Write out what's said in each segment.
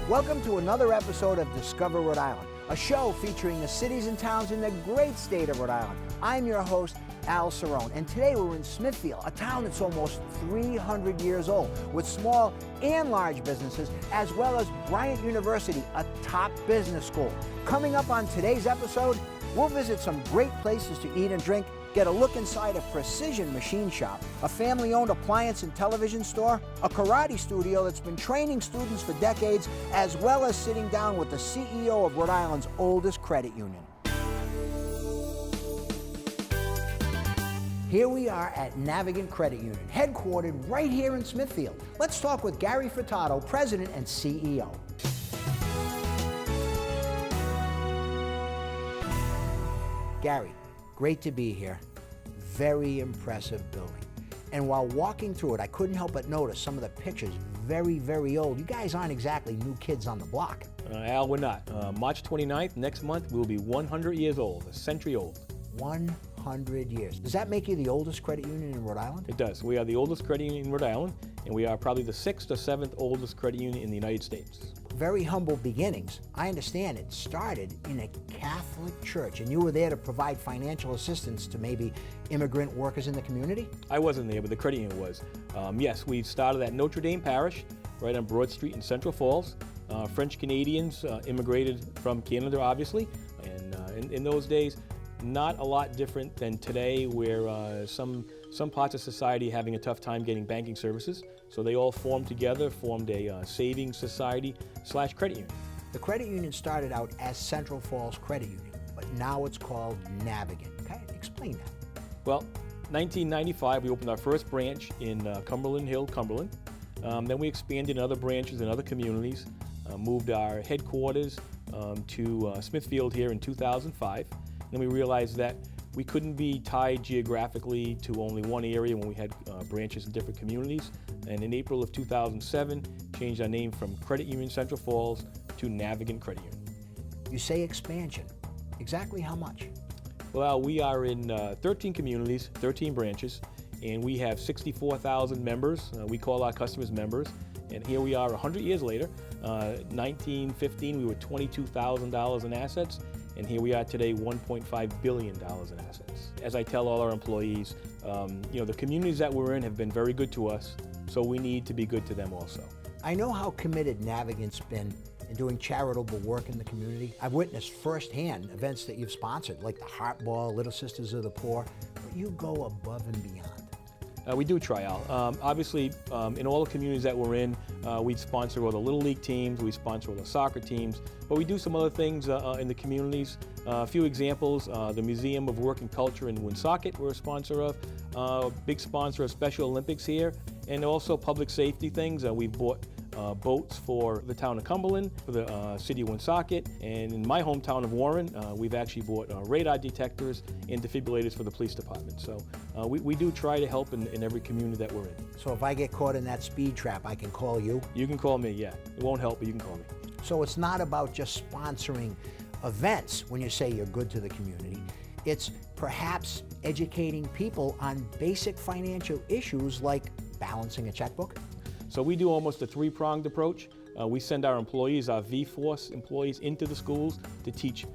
Welcome to another episode of Discover Rhode Island, a show featuring the cities and towns in the great state of Rhode Island. I'm your host, Al Cerrone, and today we're in Smithfield, a town that's almost 300 years old, with small and large businesses, as well as Bryant University, a top business school. Coming up on today's episode, we'll visit some great places to eat and drink, get a look inside a precision machine shop, a family-owned appliance and television store, a karate studio that's been training students for decades, as well as sitting down with the CEO of Rhode Island's oldest credit union. Here we are at Navigant Credit Union, headquartered right here in Smithfield. Let's talk with Gary Furtado, President and CEO. Gary, great to be here. Very impressive building. And while walking through it, I couldn't help but notice some of the pictures, very, very old. You guys aren't exactly new kids on the block. Al, we're not. March 29th, next month, we'll be 100 years old, a century old. 100 years. Does that make you the oldest credit union in Rhode Island? It does. We are the oldest credit union in Rhode Island, and we are probably the 6th or 7th oldest credit union in the United States. Very humble beginnings. I understand it started in a Catholic church, and you were there to provide financial assistance to maybe immigrant workers in the community? I wasn't there, but the credit union was. Yes, we started at Notre Dame Parish, right on Broad Street in Central Falls. French Canadians immigrated from Canada, obviously, and in those days, not a lot different than today, where some parts of society having a tough time getting banking services. So they all formed together, formed a savings society / credit union. The credit union started out as Central Falls Credit Union, but now it's called Navigant. Okay, explain that. Well, 1995, we opened our first branch in Cumberland Hill, Cumberland. Then we expanded in other branches in other communities, moved our headquarters to Smithfield here in 2005. Then we realized that we couldn't be tied geographically to only one area when we had branches in different communities. And in April of 2007, changed our name from Credit Union Central Falls to Navigant Credit Union. You say expansion. Exactly how much? Well, we are in 13 communities, 13 branches, and we have 64,000 members. We call our customers members. And here we are 100 years later. 1915, we were $22,000 in assets. And here we are today, $1.5 billion in assets. As I tell all our employees, the communities that we're in have been very good to us, so we need to be good to them also. I know how committed Navigant's been in doing charitable work in the community. I've witnessed firsthand events that you've sponsored, like the Heart Ball, Little Sisters of the Poor, but you go above and beyond. We do try, Al. Obviously, in all the communities that we're in, we sponsor all the Little League teams, we sponsor all the soccer teams, but we do some other things in the communities. A few examples, the Museum of Work and Culture in Woonsocket we're a sponsor of, big sponsor of Special Olympics here, and also public safety things. We've bought boats for the town of Cumberland, for the city of Woonsocket, and in my hometown of Warren, we've actually bought radar detectors and defibrillators for the police department. So we do try to help in every community that we're in. So if I get caught in that speed trap, I can call you? You can call me, yeah. It won't help, but you can call me. So it's not about just sponsoring events when you say you're good to the community. It's perhaps educating people on basic financial issues like balancing a checkbook? So we do almost a three-pronged approach. We send our employees, our V-Force employees, into the schools to teach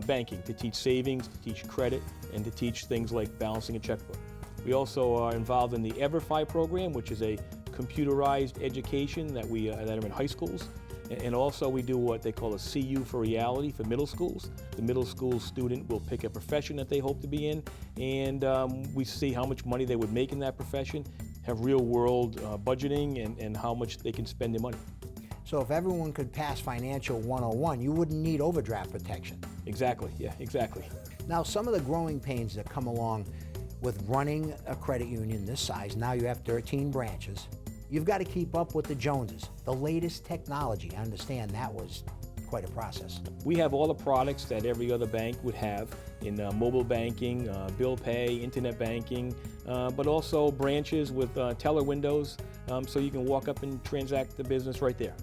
banking, to teach savings, to teach credit, and to teach things like balancing a checkbook. We also are involved in the EverFi program, which is a computerized education that are in high schools. And also we do what they call a CU for reality for middle schools. The middle school student will pick a profession that they hope to be in, and we see how much money they would make in that profession, have real world budgeting and how much they can spend their money. So if everyone could pass Financial 101, you wouldn't need overdraft protection. Exactly, yeah, exactly. Now, some of the growing pains that come along with running a credit union this size, now you have 13 branches, you've got to keep up with the Joneses, the latest technology. I understand that was quite a process. We have all the products that every other bank would have in mobile banking, bill pay, internet banking, but also branches with teller windows, so you can walk up and transact the business right there.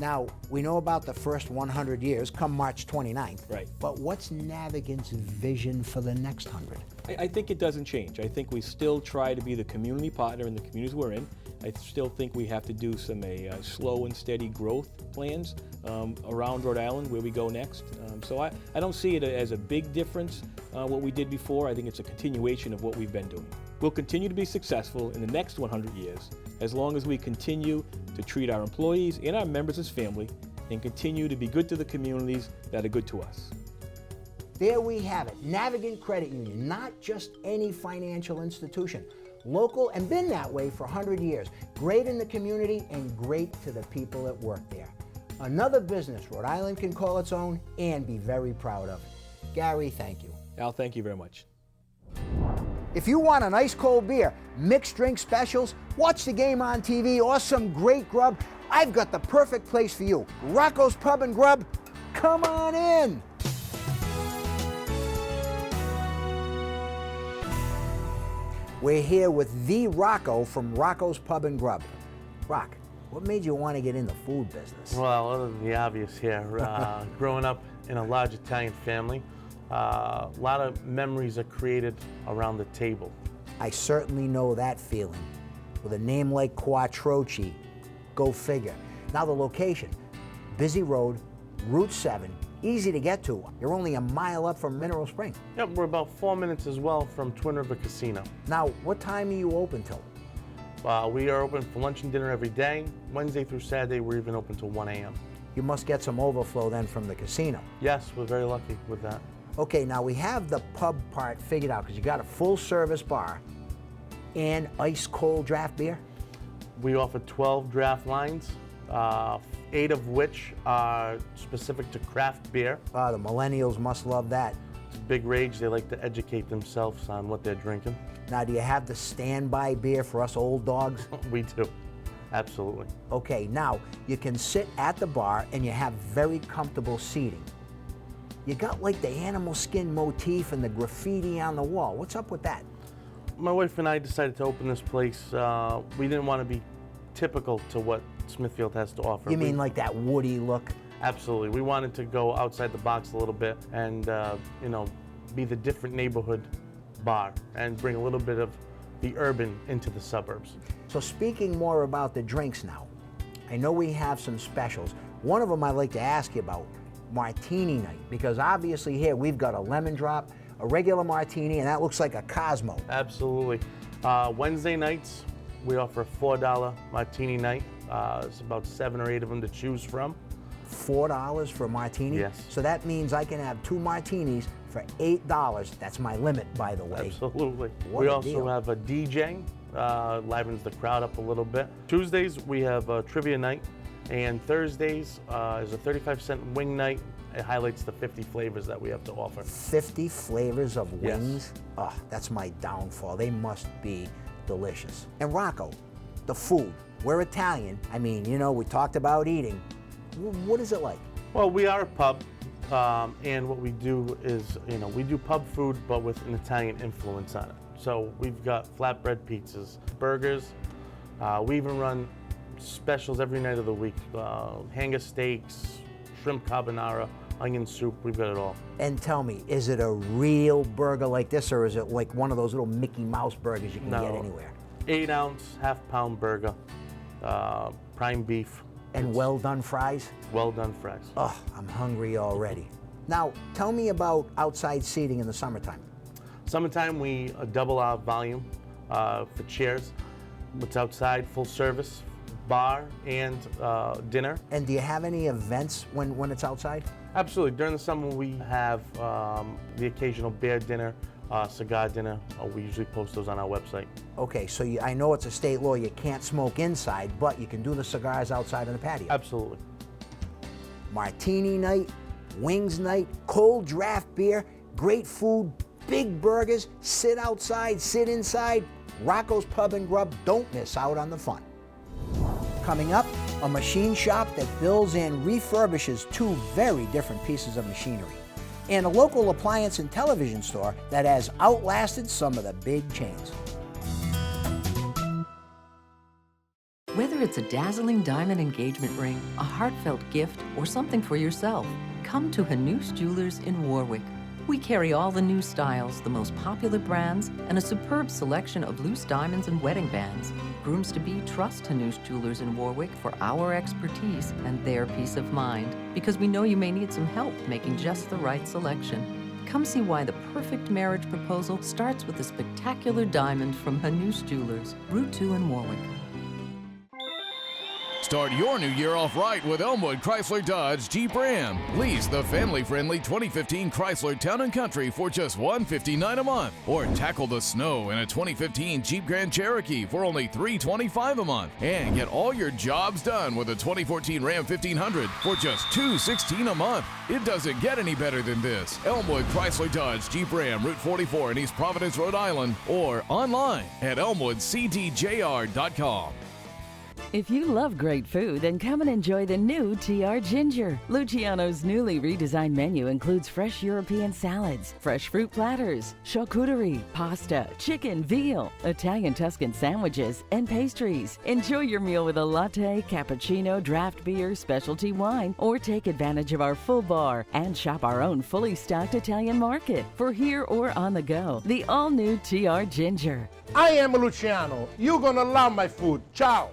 Now, we know about the first 100 years come March 29th. Right. But what's Navigant's vision for the next 100? I think it doesn't change. I think we still try to be the community partner in the communities we're in. I still think we have to do some slow and steady growth plans around Rhode Island where we go next. So I don't see it as a big difference what we did before. I think it's a continuation of what we've been doing. We'll continue to be successful in the next 100 years as long as we continue to treat our employees and our members as family and continue to be good to the communities that are good to us. There we have it, Navigant Credit Union, not just any financial institution. Local and been that way for 100 years. Great in the community and great to the people that work there. Another business Rhode Island can call its own and be very proud of. Gary, thank you. Al, thank you very much. If you want an ice cold beer, mixed drink specials, watch the game on TV, or some great grub, I've got the perfect place for you. Roccos Pub Grub, come on in. We're here with the Rocco from Roccos Pub Grub. Rock, what made you want to get in the food business? Well, other than the obvious here, growing up in a large Italian family, a lot of memories are created around the table. I certainly know that feeling. With a name like Quattrochi, go figure. Now the location, busy road, Route 7, easy to get to. You're only a mile up from Mineral Spring. Yep, we're about 4 minutes as well from Twin River Casino. Now, what time are you open till? We are open for lunch and dinner every day. Wednesday through Saturday, we're even open till 1 a.m. You must get some overflow then from the casino. Yes, we're very lucky with that. Okay, now we have the pub part figured out because you got a full service bar and ice cold draft beer. We offer 12 draft lines, 8 of which are specific to craft beer. The millennials must love that. It's a big rage. They like to educate themselves on what they're drinking. Now, do you have the standby beer for us old dogs? We do, absolutely. Okay, now you can sit at the bar and you have very comfortable seating. You got like the animal skin motif and the graffiti on the wall. What's up with that? My wife and I decided to open this place. We didn't want to be typical to what Smithfield has to offer. You mean like that woody look? Absolutely. We wanted to go outside the box a little bit and, be the different neighborhood bar and bring a little bit of the urban into the suburbs. So speaking more about the drinks now, I know we have some specials. One of them I'd like to ask you about, Martini Night, because obviously here we've got a lemon drop, a regular martini, and that looks like a Cosmo. Absolutely. Wednesday nights, we offer a $4 martini night. It's about 7 or 8 of them to choose from. $4 for a martini? Yes. So that means I can have 2 martinis for $8. That's my limit, by the way. Absolutely. What We a also deal. have a DJ, livens the crowd up a little bit. Tuesdays, we have a trivia night. And Thursdays is a 35-cent wing night. It highlights the 50 flavors that we have to offer. 50 flavors of Yes. wings? Oh, that's my downfall. They must be delicious. And Rocco, the food. We're Italian. I mean, we talked about eating. What is it like? Well, we are a pub, and what we do is, we do pub food, but with an Italian influence on it. So we've got flatbread pizzas, burgers. We even run specials every night of the week. Hanger steaks, shrimp carbonara, onion soup, we've got it all. And tell me, is it a real burger like this, or is it like one of those little Mickey Mouse burgers you can get anywhere? 8-ounce, half-pound burger, prime beef. And well done fries? Well done fries. Oh, I'm hungry already. Now, tell me about outside seating in the summertime. Summertime, we double our volume for chairs. It's outside, full service, bar and dinner. And do you have any events when it's outside? Absolutely. During the summer, we have the occasional beer dinner, cigar dinner. We usually post those on our website. Okay, so I know it's a state law, you can't smoke inside, but you can do the cigars outside on the patio. Absolutely. Martini night, wings night, cold draft beer, great food, big burgers, sit outside, sit inside. Roccos Pub Grub, don't miss out on the fun. Coming up, a machine shop that builds and refurbishes 2 very different pieces of machinery. And a local appliance and television store that has outlasted some of the big chains. Whether it's a dazzling diamond engagement ring, a heartfelt gift, or something for yourself, come to Neuse Jewelers in Warwick. We carry all the new styles, the most popular brands, and a superb selection of loose diamonds and wedding bands. Grooms-to-be trust Neuse Jewelers in Warwick for our expertise and their peace of mind, because we know you may need some help making just the right selection. Come see why the perfect marriage proposal starts with a spectacular diamond from Neuse Jewelers, Route 2 in Warwick. Start your new year off right with Elmwood Chrysler Dodge Jeep Ram. Lease the family-friendly 2015 Chrysler Town & Country for just $159 a month. Or tackle the snow in a 2015 Jeep Grand Cherokee for only $325 a month. And get all your jobs done with a 2014 Ram 1500 for just $216 a month. It doesn't get any better than this. Elmwood Chrysler Dodge Jeep Ram, Route 44 in East Providence, Rhode Island. Or online at elmwoodcdjr.com. If you love great food, then come and enjoy the new TR Ginger. Luciano's newly redesigned menu includes fresh European salads, fresh fruit platters, charcuterie, pasta, chicken, veal, Italian Tuscan sandwiches, and pastries. Enjoy your meal with a latte, cappuccino, draft beer, specialty wine, or take advantage of our full bar and shop our own fully stocked Italian market for here or on the go. The all-new TR Ginger. I am Luciano. You're gonna love my food. Ciao.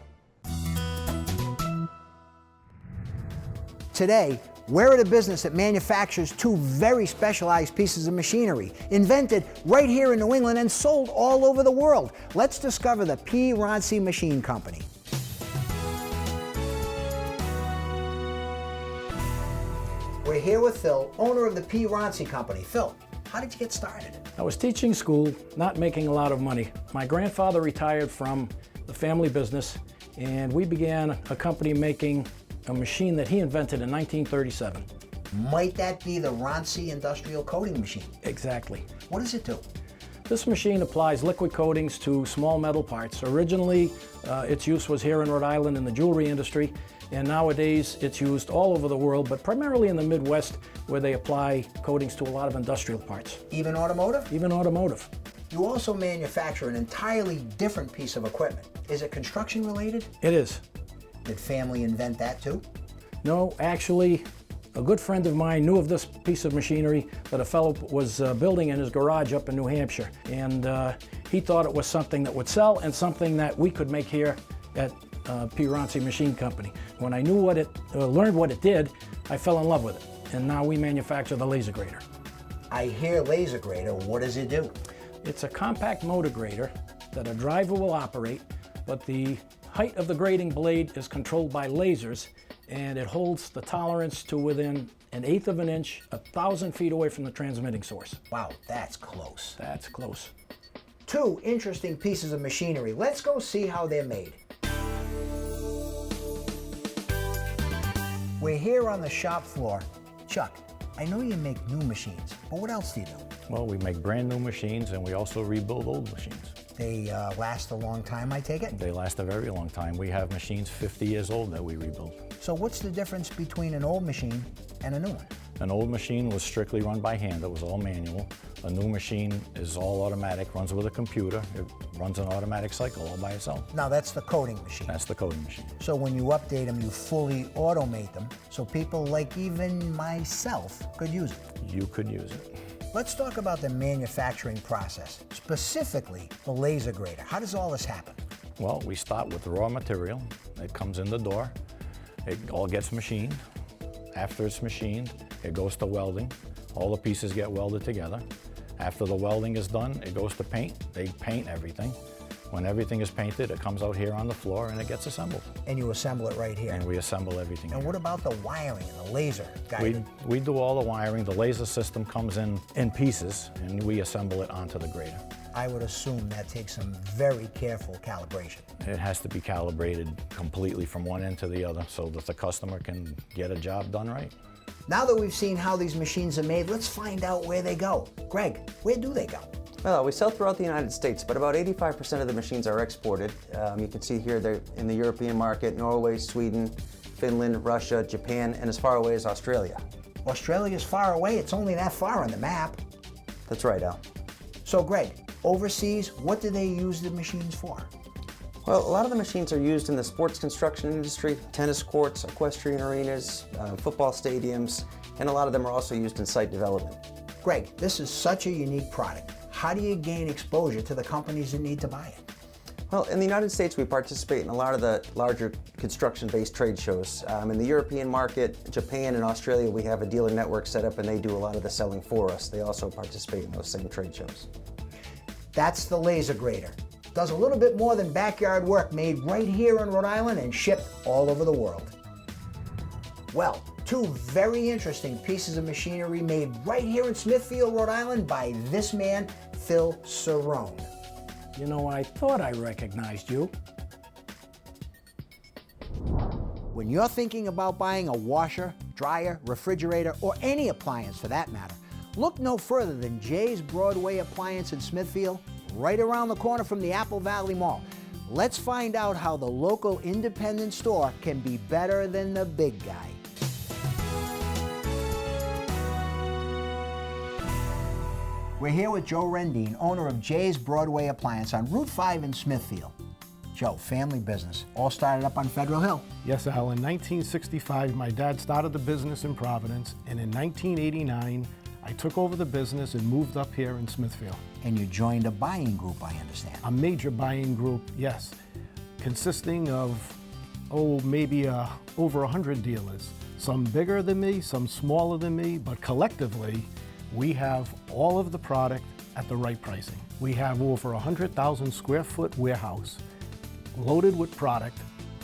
Today, we're at a business that manufactures two very specialized pieces of machinery, invented right here in New England and sold all over the world. Let's discover the Pieron Machine Company. We're here with Phil, owner of the Pieron Company. Phil, how did you get started? I was teaching school, not making a lot of money. My grandfather retired from the family business, and we began a company making a machine that he invented in 1937. Might that be the Ronci industrial coating machine? Exactly. What does it do? This machine applies liquid coatings to small metal parts. Originally, its use was here in Rhode Island in the jewelry industry, and nowadays it's used all over the world, but primarily in the Midwest, where they apply coatings to a lot of industrial parts. Even automotive? Even automotive. You also manufacture an entirely different piece of equipment. Is it construction related? It is. Did family invent that too? No, actually, a good friend of mine knew of this piece of machinery that a fellow was building in his garage up in New Hampshire. And he thought it was something that would sell and something that we could make here at Pieron Machine Company. When I knew what it, learned what it did, I fell in love with it. And now we manufacture the laser grater. I hear laser grater. What does it do? It's a compact motor grater that a driver will operate, but the height of the grating blade is controlled by lasers, and it holds the tolerance to within 1/8 of an inch, 1,000 feet away from the transmitting source. Wow, that's close. That's close. Two interesting pieces of machinery. Let's go see how they're made. We're here on the shop floor. Chuck, I know you make new machines, but what else do you do? Well, we make brand new machines and we also rebuild old machines. They last a long time, I take it? They last a very long time. We have machines 50 years old that we rebuild. So what's the difference between an old machine and a new one? An old machine was strictly run by hand. It was all manual. A new machine is all automatic, runs with a computer. It runs an automatic cycle all by itself. Now that's the coating machine. That's the coating machine. So when you update them, you fully automate them, so people like even myself could use it. You could use it. Let's talk about the manufacturing process, specifically the laser grater. How does all this happen? Well, we start with raw material. It comes in the door. It all gets machined. After it's machined, it goes to welding. All the pieces get welded together. After the welding is done, it goes to paint. They paint everything. When everything is painted, it comes out here on the floor and it gets assembled. And you assemble it right here. And we assemble everything And here. what about the wiring and the laser guided? We do all the wiring. The laser system comes in pieces and we assemble it onto the grater. I would assume that takes some very careful calibration. It has to be calibrated completely from one end to the other so that the customer can get a job done right. Now that we've seen how these machines are made, let's find out where they go. Greg, where do they go? Well, we sell throughout the United States, but about 85% of the machines are exported. You can see here they're in the European market, Norway, Sweden, Finland, Russia, Japan, and as far away as Australia. Australia's far away. It's only that far on the map. That's right, Al. So Greg, overseas, what do they use the machines for? Well, a lot of the machines are used in the sports construction industry, tennis courts, equestrian arenas, football stadiums, and a lot of them are also used in site development. Greg, this is such a unique product. How do you gain exposure to the companies that need to buy it? Well, in the United States, we participate in a lot of the larger construction-based trade shows. In the European market, Japan and Australia, we have a dealer network set up and they do a lot of the selling for us. They also participate in those same trade shows. That's the laser grater. Does a little bit more than backyard work, made right here in Rhode Island and shipped all over the world. Well, two very interesting pieces of machinery made right here in Smithfield, Rhode Island by this man, Phil Cerrone. You know, I thought I recognized you. When you're thinking about buying a washer, dryer, refrigerator, or any appliance for that matter, look no further than Jay's Broadway Appliance in Smithfield, right around the corner from the Apple Valley Mall. Let's find out how the local independent store can be better than the big guy. We're here with Joe Rendine, owner of Jay's Broadway Appliance on Route 5 in Smithfield. Joe, family business, all started up on Federal Hill. Yes, Al. In 1965, my dad started the business in Providence, and in 1989, I took over the business and moved up here in Smithfield. And you joined a buying group, I understand. A major buying group, yes, consisting of, maybe over 100 dealers. Some bigger than me, some smaller than me, but collectively, we have all of the product at the right pricing. We have over 100,000 square foot warehouse loaded with product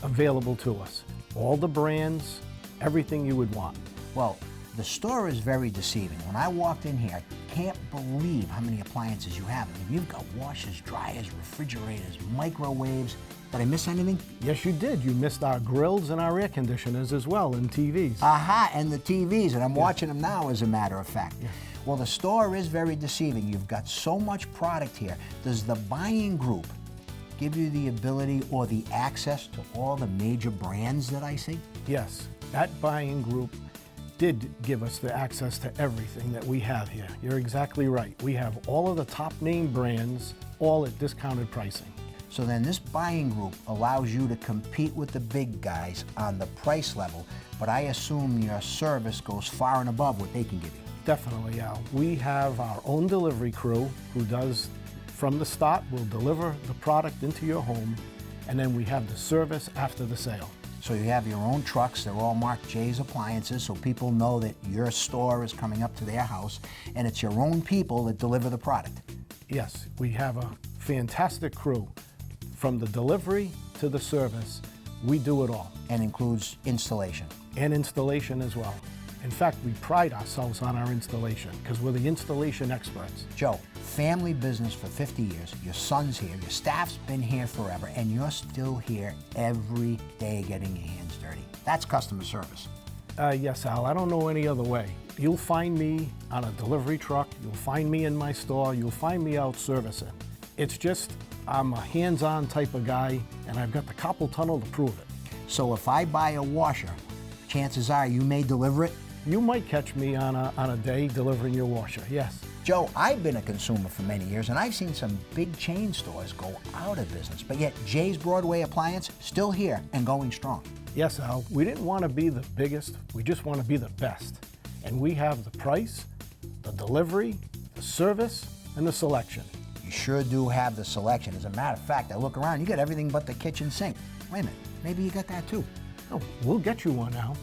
available to us. All the brands, everything you would want. Well, the store is very deceiving. When I walked in here, I can't believe how many appliances you have. I mean, you've got washers, dryers, refrigerators, microwaves. Did I miss anything? Yes, you did. You missed our grills and our air conditioners as well, and TVs. Aha, and the TVs, and I'm watching them now, as a matter of fact. Yeah. Well, the store is very deceiving. You've got so much product here. Does the buying group give you the ability or the access to all the major brands that I see? Yes, that buying group did give us the access to everything that we have here. You're exactly right. We have all of the top name brands, all at discounted pricing. So then this buying group allows you to compete with the big guys on the price level, but I assume your service goes far and above what they can give you. Definitely, Al. We have our own delivery crew who does, from the start, will deliver the product into your home, and then we have the service after the sale. So you have your own trucks, they're all marked Jay's Appliances, so people know that your store is coming up to their house, and it's your own people that deliver the product. Yes, we have a fantastic crew. From the delivery to the service, we do it all. And includes installation. And installation as well. In fact, we pride ourselves on our installation because we're the installation experts. Joe, family business for 50 years, your son's here, your staff's been here forever, and you're still here every day getting your hands dirty. That's customer service. Yes, Al, I don't know any other way. You'll find me on a delivery truck, you'll find me in my store, you'll find me out servicing. It's just, I'm a hands-on type of guy, and I've got the carpal tunnel to prove it. So if I buy a washer, chances are you may deliver it? You might catch me on a day delivering your washer, yes. Joe, I've been a consumer for many years, and I've seen some big chain stores go out of business, but yet Jay's Broadway Appliance still here and going strong. Yes, Al, we didn't want to be the biggest, we just want to be the best. And we have the price, the delivery, the service, and the selection. You sure do have the selection. As a matter of fact, I look around, you got everything but the kitchen sink. Wait a minute, maybe you got that too. Oh, we'll get you one, Al.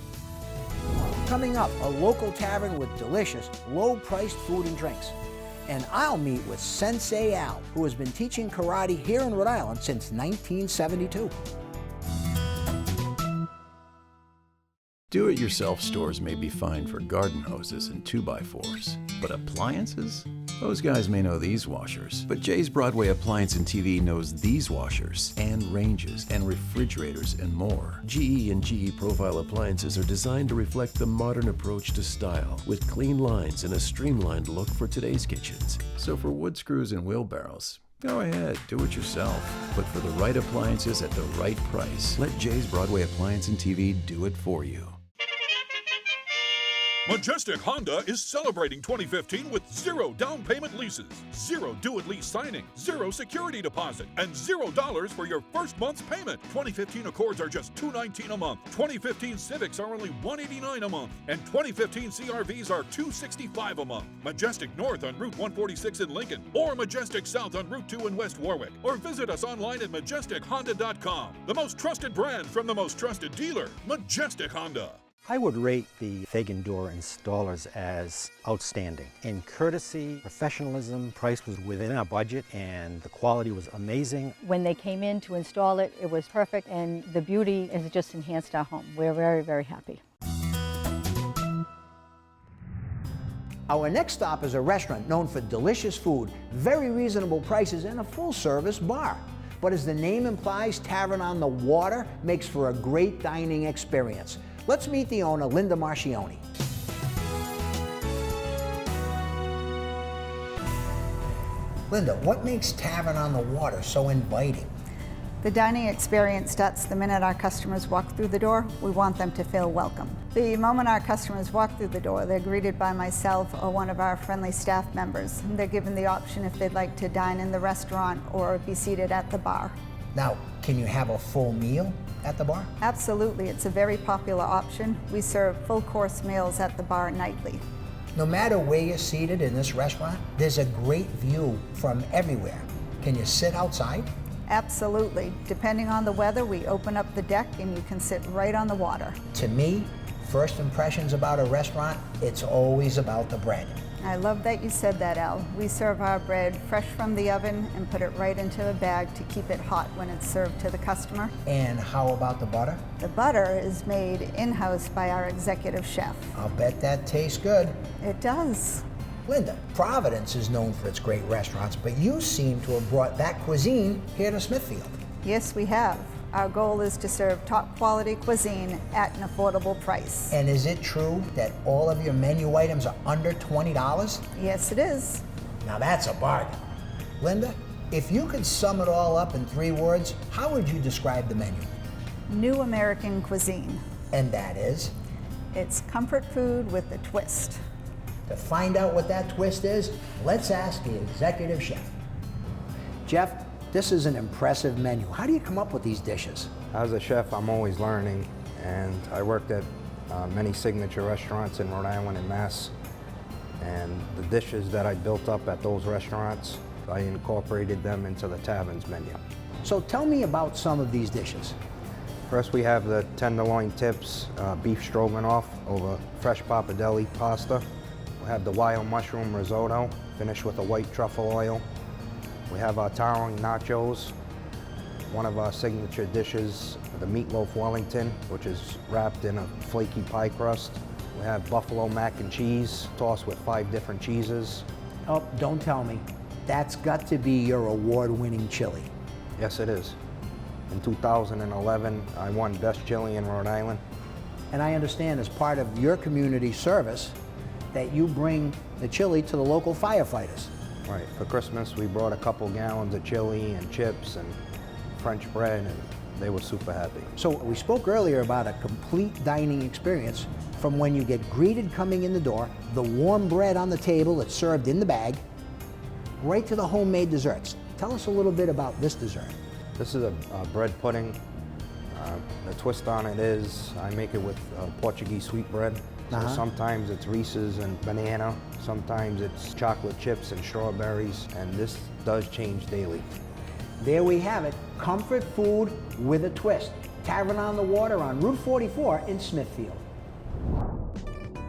Coming up, a local tavern with delicious, low-priced food and drinks. And I'll meet with Sensei Al, who has been teaching karate here in Rhode Island since 1972. Do-it-yourself stores may be fine for garden hoses and 2x4s, but appliances? Those guys may know these washers, but Jay's Broadway Appliance and TV knows these washers and ranges and refrigerators and more. GE and GE Profile appliances are designed to reflect the modern approach to style, with clean lines and a streamlined look for today's kitchens. So for wood screws and wheelbarrows, go ahead, do it yourself. But for the right appliances at the right price, let Jay's Broadway Appliance and TV do it for you. Majestic Honda is celebrating 2015 with 0 down payment leases, 0 due-at-lease signing, 0 security deposit, and $0 for your first month's payment. 2015 Accords are just $219 a month. 2015 Civics are only $189 a month. And 2015 CRVs are $265 a month. Majestic North on Route 146 in Lincoln, or Majestic South on Route 2 in West Warwick. Or visit us online at MajesticHonda.com. The most trusted brand from the most trusted dealer, Majestic Honda. I would rate the Fagan door installers as outstanding. In courtesy, professionalism, price was within our budget, and the quality was amazing. When they came in to install it, it was perfect, and the beauty has just enhanced our home. We're very, very happy. Our next stop is a restaurant known for delicious food, very reasonable prices, and a full-service bar. But as the name implies, Tavern on the Water makes for a great dining experience. Let's meet the owner, Linda Marchioni. Linda, what makes Tavern on the Water so inviting? The dining experience starts the minute our customers walk through the door. We want them to feel welcome. The moment our customers walk through the door, they're greeted by myself or one of our friendly staff members. They're given the option if they'd like to dine in the restaurant or be seated at the bar. Now, can you have a full meal at the bar? Absolutely, it's a very popular option. We serve full course meals at the bar nightly. No matter where you're seated in this restaurant, there's a great view from everywhere. Can you sit outside? Absolutely. Depending on the weather, we open up the deck and you can sit right on the water. To me, first impressions about a restaurant, it's always about the bread. I love that you said that, Al. We serve our bread fresh from the oven and put it right into a bag to keep it hot when it's served to the customer. And how about the butter? The butter is made in-house by our executive chef. I'll bet that tastes good. It does. Linda, Providence is known for its great restaurants, but you seem to have brought that cuisine here to Smithfield. Yes, we have. Our goal is to serve top quality cuisine at an affordable price. And is it true that all of your menu items are under $20? Yes, it is. Now that's a bargain. Linda, if you could sum it all up in 3 words, how would you describe the menu? New American cuisine. And that is? It's comfort food with a twist. To find out what that twist is, let's ask the executive chef. Jeff, this is an impressive menu. How do you come up with these dishes? As a chef, I'm always learning, and I worked at many signature restaurants in Rhode Island and Mass, and the dishes that I built up at those restaurants, I incorporated them into the Tavern's menu. So tell me about some of these dishes. First, we have the tenderloin tips, beef stroganoff over fresh pappardelle pasta. We have the wild mushroom risotto, finished with a white truffle oil. We have our towering nachos, one of our signature dishes, the meatloaf Wellington, which is wrapped in a flaky pie crust. We have buffalo mac and cheese, tossed with 5 different cheeses. Oh, don't tell me. That's got to be your award-winning chili. Yes, it is. In 2011, I won Best Chili in Rhode Island. And I understand as part of your community service that you bring the chili to the local firefighters. Right, for Christmas we brought a couple gallons of chili and chips and French bread, and they were super happy. So we spoke earlier about a complete dining experience, from when you get greeted coming in the door, the warm bread on the table that's served in the bag, right to the homemade desserts. Tell us a little bit about this dessert. This is a bread pudding. The twist on it is I make it with Portuguese sweetbread. So sometimes it's Reese's and banana, sometimes it's chocolate chips and strawberries, and this does change daily. There we have it, comfort food with a twist. Tavern on the Water on Route 44 in Smithfield.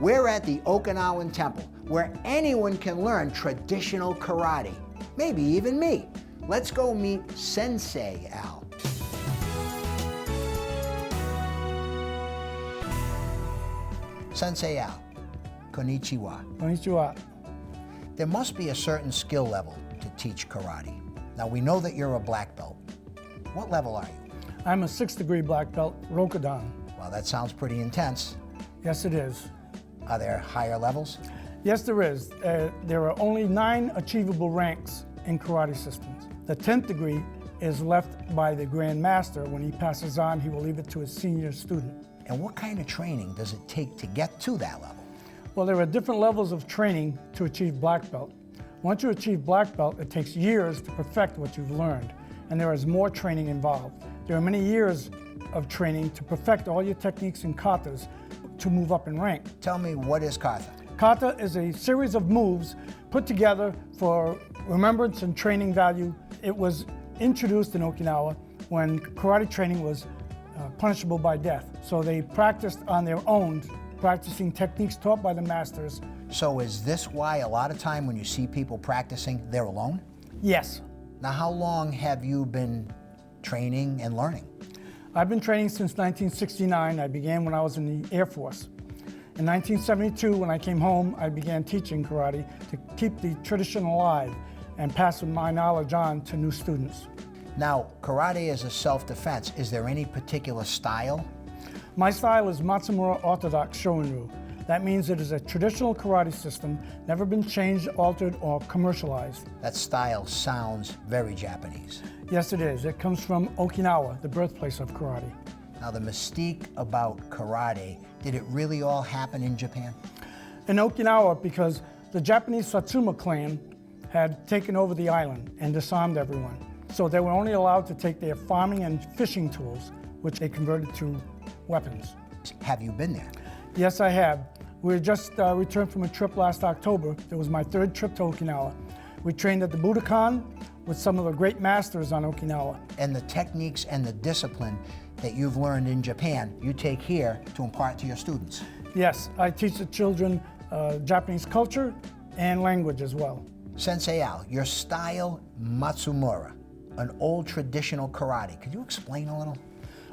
We're at the Okinawan Temple, where anyone can learn traditional karate, maybe even me. Let's go meet Sensei Al. Sensei Al, konnichiwa. Konnichiwa. There must be a certain skill level to teach karate. Now we know that you're a black belt. What level are you? I'm a 6th degree black belt, Rokudan. Well, that sounds pretty intense. Yes, it is. Are there higher levels? Yes, there is. There are only 9 achievable ranks in karate systems. The 10th degree is left by the Grand Master. When he passes on, he will leave it to his senior student. And what kind of training does it take to get to that level? Well, there are different levels of training to achieve black belt. Once you achieve black belt, it takes years to perfect what you've learned, and there is more training involved. There are many years of training to perfect all your techniques and katas to move up in rank. Tell me, what is kata? Kata is a series of moves put together for remembrance and training value. It was introduced in Okinawa when karate training was punishable by death. So they practiced on their own, practicing techniques taught by the masters. So is this why a lot of time when you see people practicing, they're alone? Yes. Now, how long have you been training and learning? I've been training since 1969. I began when I was in the Air Force. In 1972, when I came home, I began teaching karate to keep the tradition alive and pass my knowledge on to new students. Now, karate is a self-defense. Is there any particular style? My style is Matsumura Orthodox Shorin-ryu. That means it is a traditional karate system, never been changed, altered, or commercialized. That style sounds very Japanese. Yes, it is. It comes from Okinawa, the birthplace of karate. Now, the mystique about karate, did it really all happen in Japan? In Okinawa, because the Japanese Satsuma clan had taken over the island and disarmed everyone. So they were only allowed to take their farming and fishing tools, which they converted to weapons. Have you been there? Yes, I have. We just returned from a trip last October. It was my third trip to Okinawa. We trained at the Budokan with some of the great masters on Okinawa. And the techniques and the discipline that you've learned in Japan, you take here to impart to your students. Yes, I teach the children Japanese culture and language as well. Sensei Al, your style, Matsumura, an old traditional karate. Could you explain a little?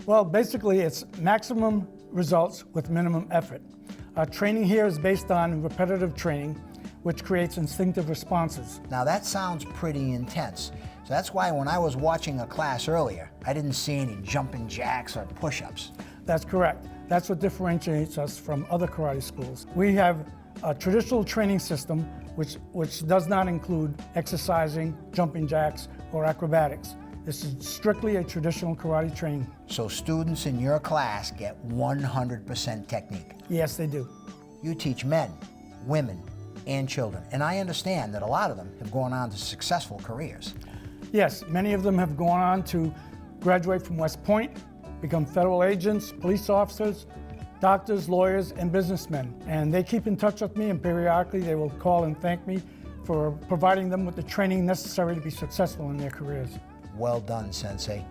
Well, basically it's maximum results with minimum effort. Our training here is based on repetitive training, which creates instinctive responses. Now that sounds pretty intense. So that's why when I was watching a class earlier, I didn't see any jumping jacks or push-ups. That's correct. That's what differentiates us from other karate schools. We have a traditional training system which does not include exercising, jumping jacks, or acrobatics. This is strictly a traditional karate training. So students in your class get 100% technique? Yes, they do. You teach men, women, and children, and I understand that a lot of them have gone on to successful careers. Yes, many of them have gone on to graduate from West Point, become federal agents, police officers, doctors, lawyers, and businessmen. And they keep in touch with me, and periodically they will call and thank me for providing them with the training necessary to be successful in their careers. Well done, Sensei.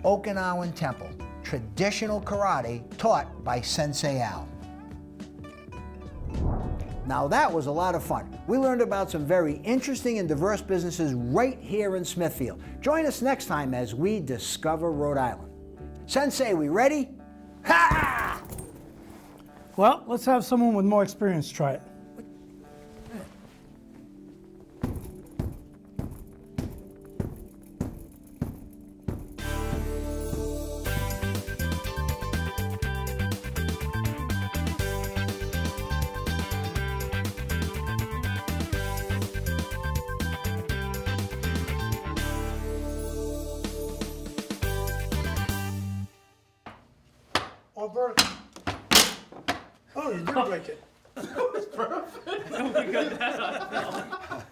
Okinawan Temple, traditional karate taught by Sensei Al. Now that was a lot of fun. We learned about some very interesting and diverse businesses right here in Smithfield. Join us next time as we discover Rhode Island. Sensei, we ready? Ha! Well, let's have someone with more experience try it. Oh, you did break it. That was perfect. We got that on film.